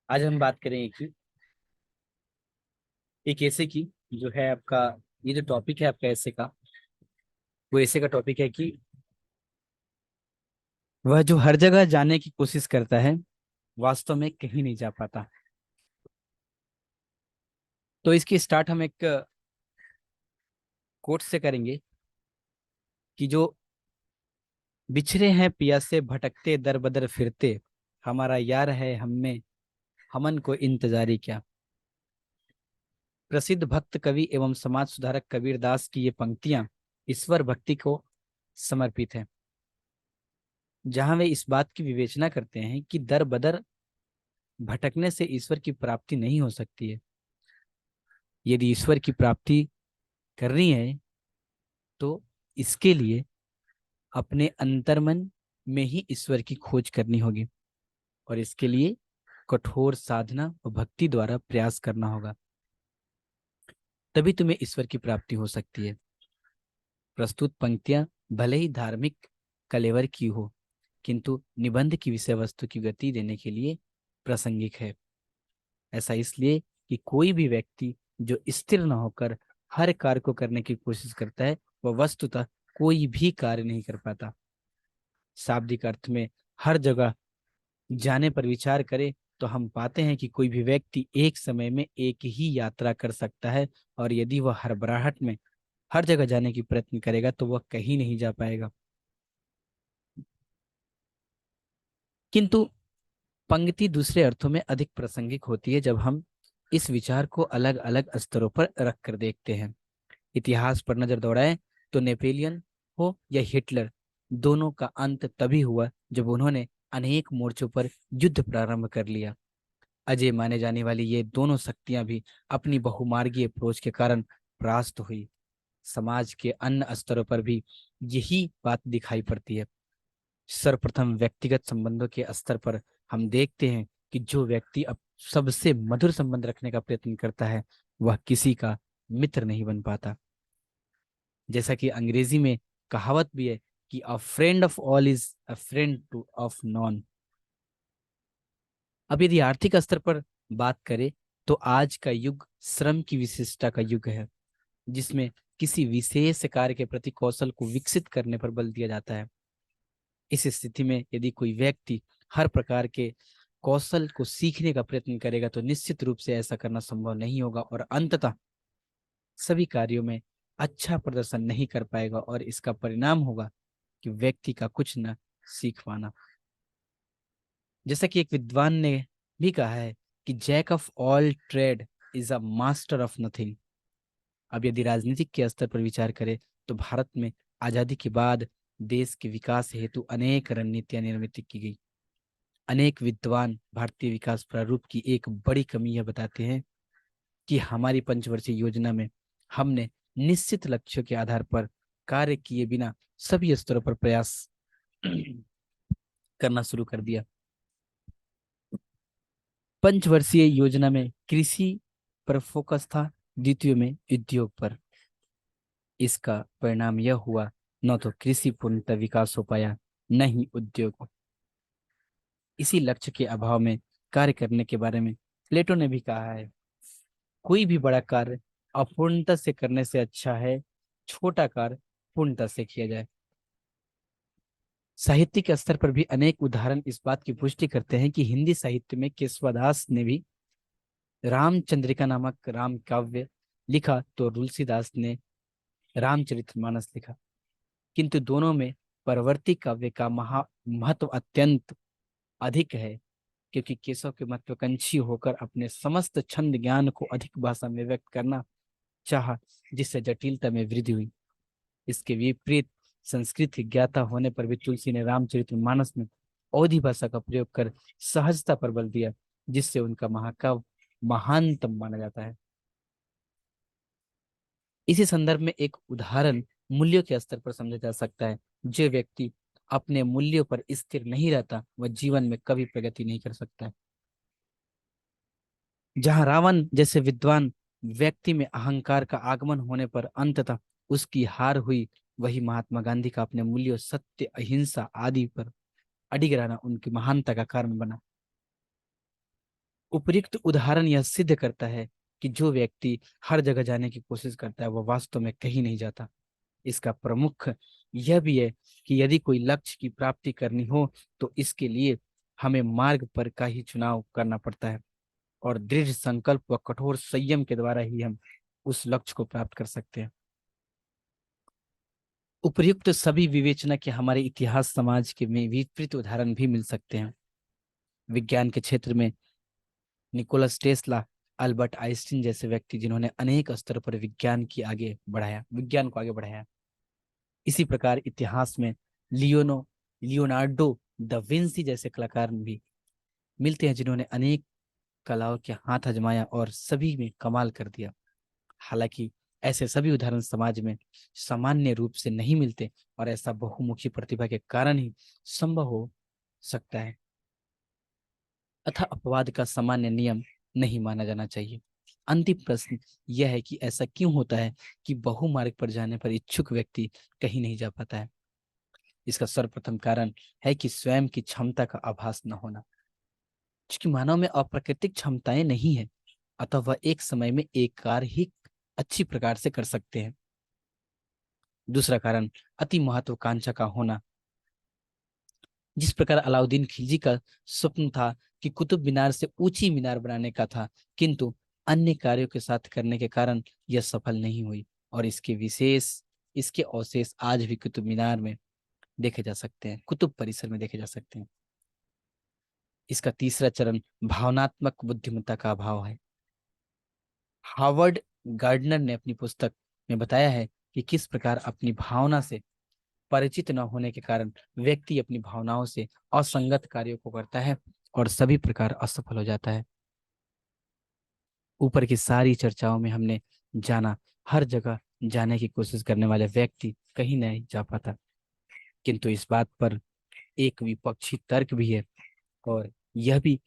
आज हम बात करेंगे कि एक ऐसे की जो है आपका, ये जो टॉपिक है आपका ऐसे का, वो ऐसे का टॉपिक है कि वह जो हर जगह जाने की कोशिश करता है वास्तव में कहीं नहीं जा पाता। तो इसकी स्टार्ट हम एक कोट से करेंगे कि जो बिछड़े हैं पिया से भटकते दर बदर फिरते, हमारा यार है हम में हमन को इंतजारी क्या। प्रसिद्ध भक्त कवि एवं समाज सुधारक कबीर दास की ये पंक्तियां ईश्वर भक्ति को समर्पित है, जहां वे इस बात की विवेचना करते हैं कि दर बदर भटकने से ईश्वर की प्राप्ति नहीं हो सकती है। यदि ईश्वर की प्राप्ति करनी है तो इसके लिए अपने अंतर्मन में ही ईश्वर की खोज करनी होगी, और इसके लिए कठोर साधना और भक्ति द्वारा प्रयास करना होगा, तभी तुम्हें ईश्वर की प्राप्ति हो सकती है। प्रस्तुत पंक्तियां भले ही धार्मिक कलेवर की हो, किंतु निबंध की विषय वस्तु की गति देने के लिए प्रासंगिक है। ऐसा इसलिए कि कोई भी व्यक्ति जो स्थिर न होकर हर कार्य को करने की कोशिश करता है वह वस्तुतः कोई भी कार्य नहीं कर पाता। शाब्दिक अर्थ में हर जगह जाने पर विचार करें तो हम पाते हैं कि कोई भी व्यक्ति एक समय में एक ही यात्रा कर सकता है, और यदि वह हड़बड़ाहट में हर जगह जाने की प्रयत्न करेगा तो वह कहीं नहीं जा पाएगा। किंतु पंक्ति दूसरे अर्थों में अधिक प्रासंगिक होती है जब हम इस विचार को अलग अलग स्तरों पर रख कर देखते हैं। इतिहास पर नजर दौड़ाएं तो नेपोलियन हो या हिटलर, दोनों का अंत तभी हुआ जब उन्होंने अनेक मोर्चों पर युद्ध प्रारंभ कर लिया। अजय माने जाने वाली ये दोनों शक्तियां भी अपनी बहुमार्गीय अप्रोच के कारण परास्त हुई। समाज के अन्य स्तरों पर भी यही बात दिखाई पड़ती है। सर्वप्रथम व्यक्तिगत संबंधों के स्तर पर हम देखते हैं कि जो व्यक्ति अब सबसे मधुर संबंध रखने का प्रयत्न करता है वह किसी का मित्र नहीं बन पाता। जैसा कि अंग्रेजी में कहावत भी है कि अ friend of all is a friend two of non. अब यदि आर्थिक स्तर पर बात करें तो आज का युग श्रम की विशिष्टता का युग है, जिसमें किसी विशेष कार्य के प्रति कौशल को विकसित करने पर बल दिया जाता है। इस स्थिति में यदि कोई व्यक्ति हर प्रकार के कौशल को सीखने का प्रयत्न करेगा तो निश्चित रूप से ऐसा करना संभव नहीं होगा, और अंततः सभी कार्यों में अच्छा प्रदर्शन नहीं कर पाएगा, और इसका परिणाम होगा कि व्यक्ति का कुछ न सीख पाना। जैसा कि एक विद्वान ने भी कहा है कि jack of all trade is a master of nothing. अब यदि राजनीतिक के स्तर पर विचार करें तो भारत में आजादी के बाद देश के विकास हेतु अनेक रणनीतियां निर्मित की गई। अनेक विद्वान भारतीय विकास प्रारूप की एक बड़ी कमी यह बताते हैं कि हमारी पंचवर्षीय योजना में हमने निश्चित लक्ष्यों के आधार पर कार्य किए बिना सभी स्तरों पर प्रयास करना शुरू कर दिया। पंचवर्षीय योजना में कृषि पर फोकस था, द्वितीय में उद्योग पर। इसका परिणाम यह हुआ न तो कृषि पूर्णतः विकास हो पाया, न ही उद्योग। इसी लक्ष्य के अभाव में कार्य करने के बारे में प्लेटो ने भी कहा है, कोई भी बड़ा कार्य अपूर्णता से करने से अच्छा है छोटा कार्य पूर्णता से किया जाए। साहित्यिक स्तर पर भी अनेक उदाहरण इस बात की पुष्टि करते हैं कि हिंदी साहित्य में केशवदास ने भी रामचंद्रिका नामक राम काव्य लिखा तो तुलसीदास ने रामचरितमानस लिखा, किंतु दोनों में परवर्ती काव्य का महत्व अत्यंत अधिक है, क्योंकि केशव के महत्वाकांक्षी होकर अपने समस्त छंद ज्ञान को अधिक भाषा में व्यक्त करना चाहा, जिससे जटिलता में वृद्धि हुई। इसके विपरीत संस्कृत की ज्ञाता होने पर भी तुलसी ने रामचरितमानस में अवधी भाषा का प्रयोग कर सहजता पर बल दिया, जिससे उनका महाकाव्य महानतम माना जाता है। इसी संदर्भ में एक उदाहरण मूल्यों के स्तर पर समझा जा सकता है। जो व्यक्ति अपने मूल्यों पर स्थिर नहीं रहता वह जीवन में कभी प्रगति नहीं कर सकता है। जहां रावण जैसे विद्वान व्यक्ति में अहंकार का आगमन होने पर अंततः उसकी हार हुई, वही महात्मा गांधी का अपने मूल्यों सत्य अहिंसा आदि पर अडिग रहना उनकी महानता का कारण बना। उपर्युक्त उदाहरण यह सिद्ध करता है कि जो व्यक्ति हर जगह जाने की कोशिश करता है वह वास्तव में कहीं नहीं जाता। इसका प्रमुख यह भी है कि यदि कोई लक्ष्य की प्राप्ति करनी हो तो इसके लिए हमें मार्ग पर का ही चुनाव करना पड़ता है, और दृढ़ संकल्प व कठोर संयम के द्वारा ही हम उस लक्ष्य को प्राप्त कर सकते हैं। उपर्युक्त सभी विवेचना के हमारे इतिहास समाज के में विपरीत उदाहरण भी मिल सकते हैं। विज्ञान के क्षेत्र में निकोलस टेस्ला, अल्बर्ट आइंस्टीन जैसे व्यक्ति जिन्होंने अनेक स्तर पर विज्ञान को आगे बढ़ाया। इसी प्रकार इतिहास में लियोनार्डो द विंसी जैसे कलाकार भी मिलते हैं जिन्होंने अनेक कलाओं के हाथ आजमाया और सभी में कमाल कर दिया। हालांकि ऐसे सभी उदाहरण समाज में सामान्य रूप से नहीं मिलते, और ऐसा बहुमुखी प्रतिभा के कारण ही संभव हो सकता है। अतः अपवाद का सामान्य नियम नहीं माना जाना चाहिए। अंतिम प्रश्न यह है कि ऐसा क्यों होता है कि बहुमार्ग पर जाने पर इच्छुक व्यक्ति कहीं नहीं जा पाता है। इसका सर्वप्रथम कारण है कि स्वयं की क्षमता का आभास न होना। क्योंकि मानव में अप्राकृतिक क्षमताएं नहीं है, अतः वह एक समय में एक कार्य ही अच्छी प्रकार से कर सकते हैं। दूसरा कारण अति महत्वाकांक्षा का होना। जिस प्रकार अलाउद्दीन खिलजी का स्वप्न था कि कुतुब मीनार से ऊंची मीनार बनाने का था, किंतु अन्य कार्यों के साथ करने के कारण यह सफल नहीं हुई, और इसके अवशेष आज भी कुतुब मीनार में देखे जा सकते हैं, कुतुब परिसर में देखे जा सकते हैं। इसका तीसरा चरण भावनात्मक बुद्धिमत्ता का अभाव है। हार्वर्ड गार्डनर ने अपनी पुस्तक में बताया है कि किस प्रकार अपनी भावना से परिचित न होने के कारण व्यक्ति अपनी भावनाओं से असंगत कार्यों को करता है और सभी प्रकार असफल हो जाता है। ऊपर की सारी चर्चाओं में हमने जाना हर जगह जाने की कोशिश करने वाले व्यक्ति कहीं नहीं जा पाता, किंतु इस बात पर एक विपक्षी तर्क भी है, और यह भी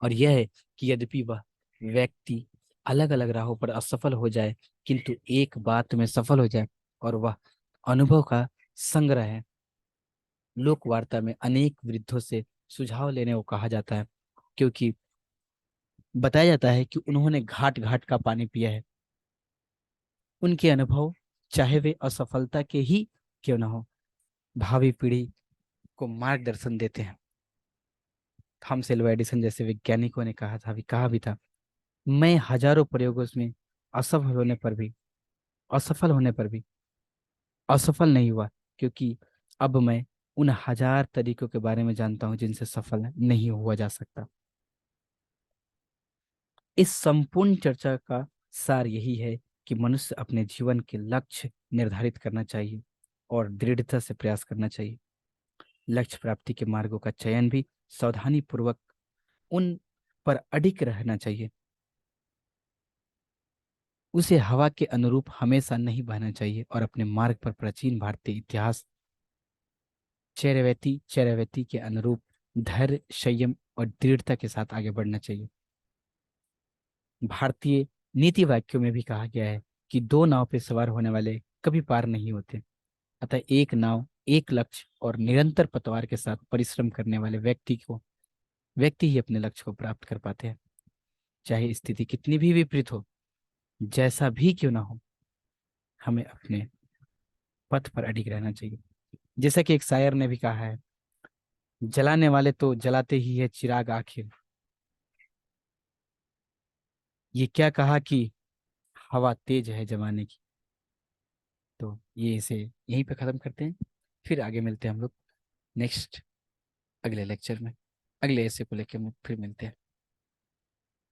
और यह है कि यद्यपि वह व्यक्ति अलग अलग राहों पर असफल हो जाए, किंतु एक बात में सफल हो जाए, और वह अनुभव का संग्रह है। लोक वार्ता में अनेक वृद्धों से सुझाव लेने को कहा जाता है, क्योंकि बताया जाता है कि उन्होंने घाट घाट का पानी पिया है। उनके अनुभव, चाहे वे असफलता के ही क्यों न हो, भावी पीढ़ी को मार्गदर्शन देते हैं। थॉमस एल्वा एडिसन जैसे वैज्ञानिकों ने कहा भी था, मैं हजारों प्रयोगों में असफल होने पर भी असफल होने पर भी असफल नहीं हुआ, क्योंकि अब मैं उन हजार तरीकों के बारे में जानता हूं जिनसे सफल नहीं हुआ जा सकता। इस संपूर्ण चर्चा का सार यही है कि मनुष्य अपने जीवन के लक्ष्य निर्धारित करना चाहिए और दृढ़ता से प्रयास करना चाहिए। लक्ष्य प्राप्ति के मार्गों का चयन भी सावधानी पूर्वक उन पर अडिग रहना चाहिए। उसे हवा के अनुरूप हमेशा नहीं बहना चाहिए, और अपने मार्ग पर प्राचीन भारतीय इतिहास चरैवेति के अनुरूप धैर्य, संयम और दृढ़ता के साथ आगे बढ़ना चाहिए। भारतीय नीति वाक्यों में भी कहा गया है कि दो नाव पर सवार होने वाले कभी पार नहीं होते। अतः एक नाव, एक लक्ष्य और निरंतर पतवार के साथ परिश्रम करने वाले व्यक्ति ही अपने लक्ष्य को प्राप्त कर पाते हैं। चाहे स्थिति कितनी भी विपरीत हो, जैसा भी क्यों ना हो, हमें अपने पथ पर अडिग रहना चाहिए। जैसा कि एक शायर ने भी कहा है, जलाने वाले तो जलाते ही है चिराग आखिर। ये क्या कहा कि हवा तेज है जमाने की। तो ये इसे यहीं पे खत्म करते हैं, फिर आगे मिलते हैं हम लोग नेक्स्ट अगले लेक्चर में, अगले ऐसे को लेकर हम फिर मिलते हैं।